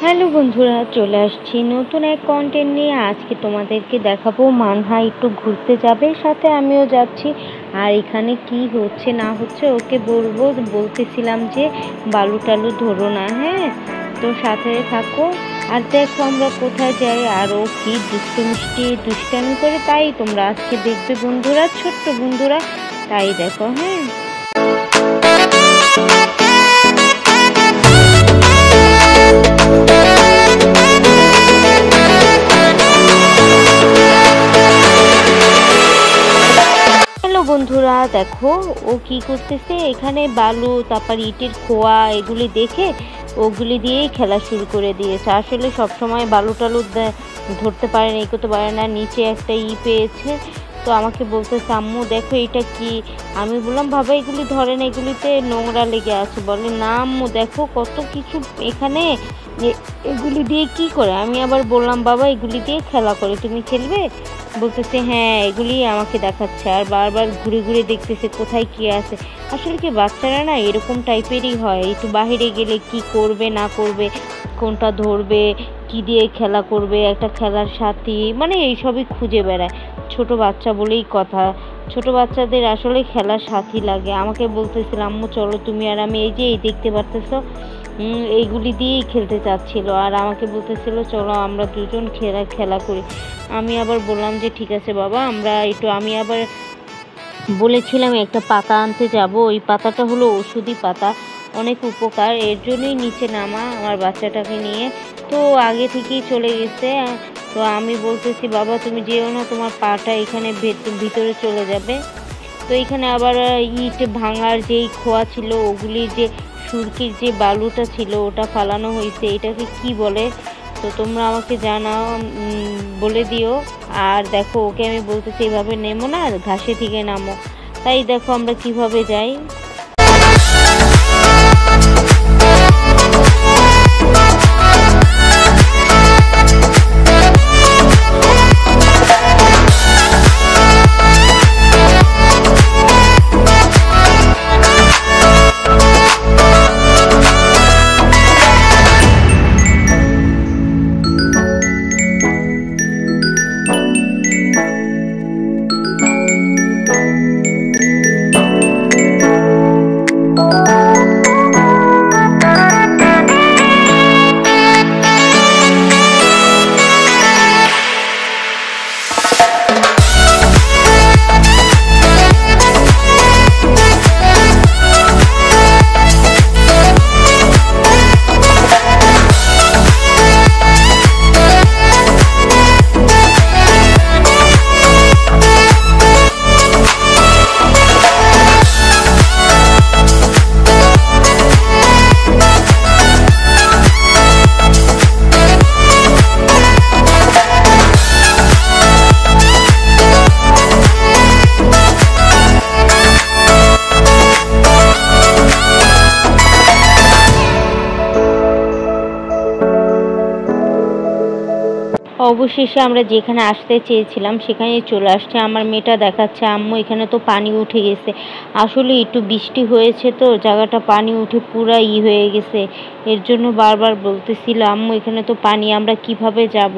Hello বন্ধুরা, চলে আসছি নতুন এক কন্টেন্ট নিয়ে। আজকে তোমাদেরকে দেখাবো মানহা একটু ঘুরতে যাবে, সাথে আমিও যাচ্ছি। আর এখানে কি হচ্ছে না হচ্ছে ওকে বলতেছিলাম যে বালু টালু ধরো না, হ্যাঁ? তো সাথে থাকো আর দেখো আমরা কোথায় যাই আর ও কি দুষ্টামি করে, তাই তোমরা আজকে দেখবে বন্ধুরা, ছোট্ট বন্ধুরা, তাই দেখো। হ্যাঁ, বন্ধুরা দেখো ও কি করতেছে, এখানে বালু তারপর ইটের খোয়া এগুলি দেখে ওগুলি দিয়েই খেলা শুরু করে দিয়েছে। আসলে সব সময় বালু টালু ধরতে পারে না, এই করতে পারে না। নিচে একটা পেয়েছে, তো আমাকে বলতেছে আম্মু দেখো এটা কি। আমি বললাম বাবা এগুলি ধরে না, এগুলিতে নোংরা লেগে আছে। বলে না আম্মু দেখো কত কিছু এখানে, এগুলি দিয়ে কি করে। আমি আবার বললাম বাবা এগুলি দিয়ে খেলা করে, তুমি খেলবে? বলতেছে হ্যাঁ, এগুলি আমাকে দেখাচ্ছে আর বারবার ঘুরে ঘুরে দেখতেছে কোথায় কি আছে। আসলে কি বাচ্চারা না এরকম টাইপেরই হয়, একটু বাহিরে গেলে কি করবে না করবে, কোনটা ধরবে, কি দিয়ে খেলা করবে, একটা খেলার সাথী, মানে এইসবই খুঁজে বেড়ায়। ছোট বাচ্চা বলেই কথা, ছোট বাচ্চাদের আসলে খেলার সাথী লাগে। আমাকে বলতেছিল আম্মু চলো তুমি আর আমি, এই যে এই দেখতে পারতেছো এইগুলি দিয়েই খেলতে চাচ্ছিল। আর আমাকে বলতেছিল চলো আমরা দুজন খেলা করি। আমি আবার বললাম যে ঠিক আছে বাবা আমরা আমি আবার বলেছিলাম একটা পাতা আনতে যাব। ওই পাতাটা হলো ওষুধি পাতা, অনেক উপকার, এর জন্যই নিচে নামা আমার বাচ্চাটাকে নিয়ে। তো আগে থেকেই চলে গেছে। তো আমি বলতেছি বাবা তুমি যেও না, তোমার পাটা এখানে ভিতরে চলে যাবে। তো এখানে আবার ইট ভাঙার যেই খোয়া ছিল, ওগুলির যে সুরকির যে বালুটা ছিল ওটা ফালানো হয়েছে, এটাকে কি বলে তো তোমরা আমাকে জানাও, বলে দিও। আর দেখো ওকে আমি বলতেছি এইভাবে নেমো না, ঘাসে থেকে নামো। তাই দেখো আমরা কিভাবে যাই। অবশেষে আমরা যেখানে আসতে চেয়েছিলাম সেখানে চলে আসছে। আমার মেয়েটা দেখাচ্ছে আম্মু এখানে তো পানি উঠে গেছে। আসলে একটু বৃষ্টি হয়েছে তো জায়গাটা পানি উঠে পুরা হয়ে গেছে, এর জন্য বারবার বলতেছিল আম্মু এখানে তো পানি, আমরা কিভাবে যাব।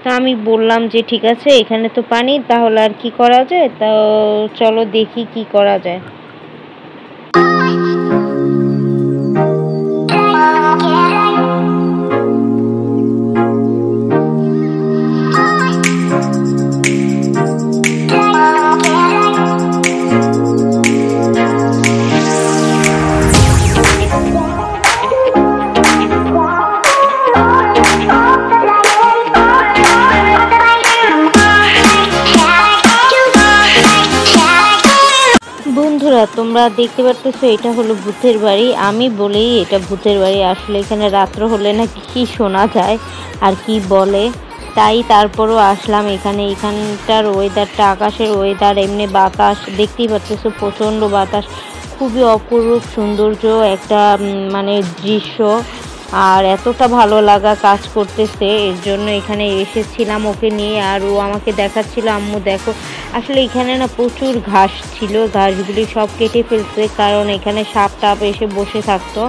তা আমি বললাম যে ঠিক আছে এখানে তো পানি, তাহলে আর কি করা যায়, তা চলো দেখি কি করা যায়। তোমরা দেখতে পারতেছো এটা হলো ভূতের বাড়ি। আমি বলেই এটা ভূতের বাড়ি, আসলে এখানে রাত্র হলে না কি শোনা যায় আর কি বলে, তাই তারপরও আসলাম এখানে। এখানটার ওয়েদারটা, আকাশের ওয়েদার, এমনি বাতাস দেখতেই পারতেছো, প্রচণ্ড বাতাস, খুবই অপরূপ সৌন্দর্য একটা মানে দৃশ্য। আর এতটা ভালো লাগা কাজ করতেছে, এর জন্য এখানে এসেছিলাম ওকে নিয়ে। আর ও আমাকে দেখাচ্ছিল আম্মু দেখো, আসলে এখানে না প্রচুর ঘাস ছিল, ঘাসগুলি সব কেটে ফেলছে, কারণ এখানে সাপ টাপ এসে বসে থাকতো।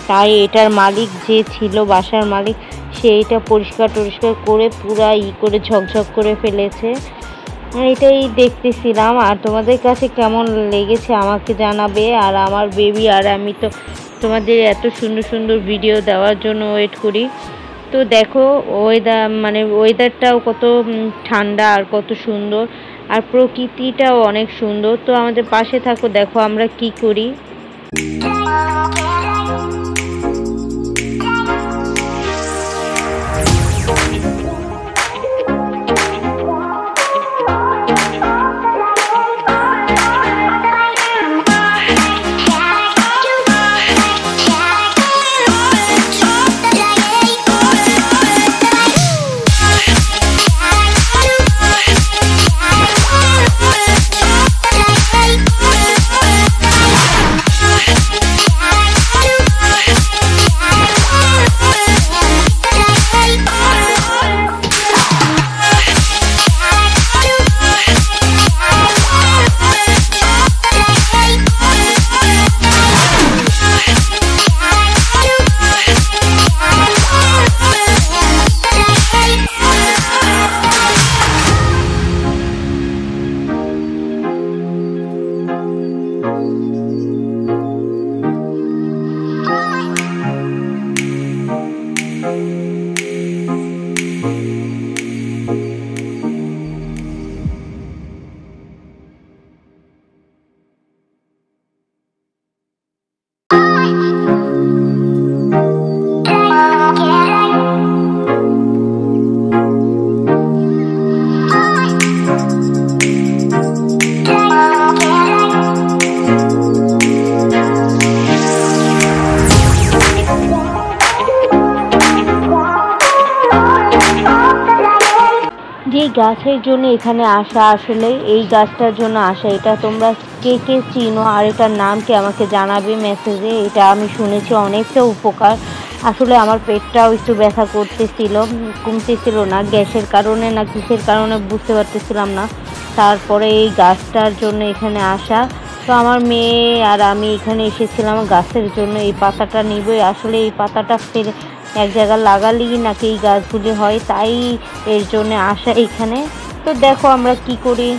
তাই এটার মালিক যে ছিল, বাসার মালিক, সেইটা পরিষ্কার টরিষ্কার করে পুরা করে ঝকঝক করে ফেলেছে। এটাই দেখতেছিলাম। আর তোমাদের কাছে কেমন লেগেছে আমাকে জানাবে। আর আমার বেবি আর আমি তো তোমাদের এত সুন্দর সুন্দর ভিডিও দেওয়ার জন্য ওয়েট করি। তো দেখো ওয়েদারটাও কত ঠান্ডা আর কত সুন্দর, আর প্রকৃতিটাও অনেক সুন্দর। তো আমাদের পাশে থাকো, দেখো আমরা কি করি। যে গাছের জন্য এখানে আসা, আসলে এই গাছটার জন্য আসা, এটা তোমরা কে কে চিনো আর এটার নাম কি আমাকে জানাবে মেসেজে। এটা আমি শুনেছি অনেকটা উপকার। আসলে আমার পেটটাও একটু ব্যথা করতেছিল, কমতেছিল না, গ্যাসের কারণে না কিসের কারণে বুঝতে পারতেছিলাম না। তারপরে এই গাছটার জন্য এখানে আসা। তো আমার মেয়ে আর আমি এখানে এসেছিলাম গাছের জন্য। এই পাতাটা নিবই, আসলে এই পাতাটা ফেলে এক জায়গায় লাগালেই নাকি এই গাছগুলি হয়, তাই এর জন্য আসা এখানে। তো দেখো আমরা কি করি।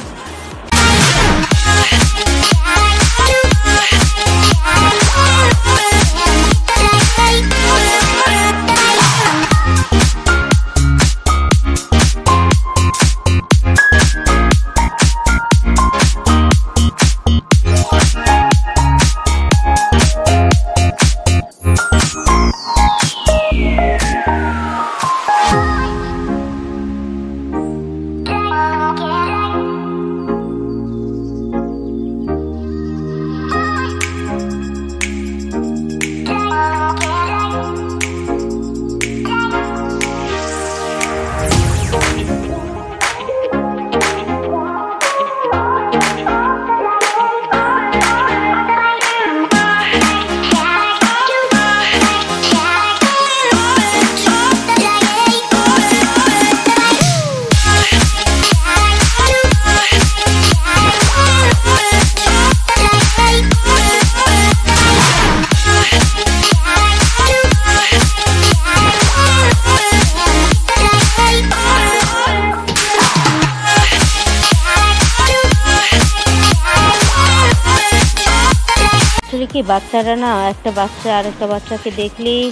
কি বাচ্চারা না, একটা বাচ্চা আর একটা বাচ্চাকে দেখলেই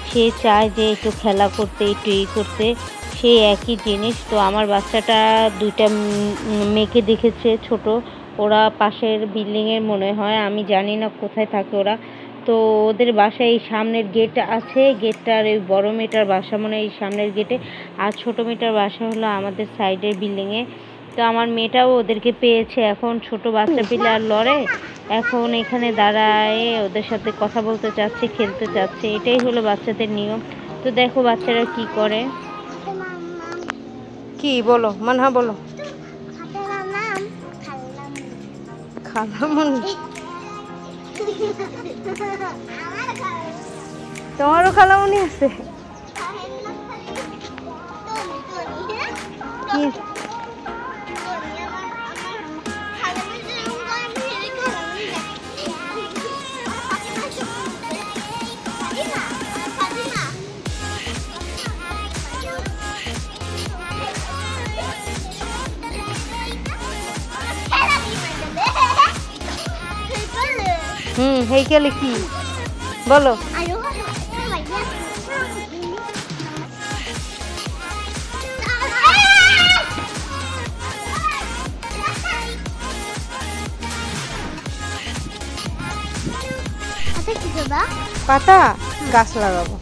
সে চায় যে একটু খেলা করতে, একটু করতে, সেই একই জিনিস। তো আমার বাচ্চাটা দুইটা মেয়েকে দেখেছে ছোট, ওরা পাশের বিল্ডিংয়ের মনে হয়, আমি জানি না কোথায় থাকে ওরা। তো ওদের বাসায় এই সামনের গেট আছে, গেটটার এই বড় মেয়েটার বাসা মনে হয় এই সামনের গেটে, আর ছোট মেয়েটার বাসা হলো আমাদের সাইডের বিল্ডিংয়ে। তো আমার মেয়েটাও ওদেরকে পেয়েছে, এখন ছোট বাচ্চা পেলে আর লড়ে, এখন এখানে দাঁড়ায় ওদের সাথে কথা বলতে চাচ্ছে, খেলতে চাচ্ছে, এটাই হলো বাচ্চাদের নিয়ম। তো দেখো বাচ্চারা কি করে। কি বলো মানহা, বলো। খালামুনি, তোমারও খালামুনি আছে? কি হেইকেলে কি বলো? পাতা গাছ লাগাবো।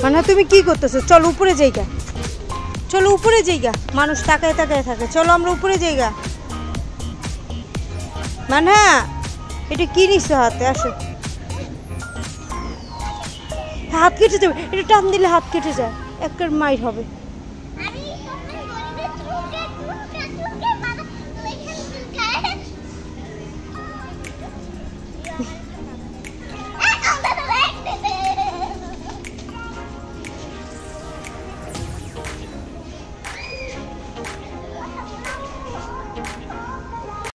মানে তুমি কি করতেছো? চলো উপরে যাইগা, চলো উপরে যাইগা, মানুষ তাকায় তাকায় থাকে। চলো আমরা উপরে যাইগা। মানে এটা কি নিছো হাতে? আসো, হাত কেটে যাবে, এটা টান দিলে হাত কেটে যায়, একটা মাইর হবে।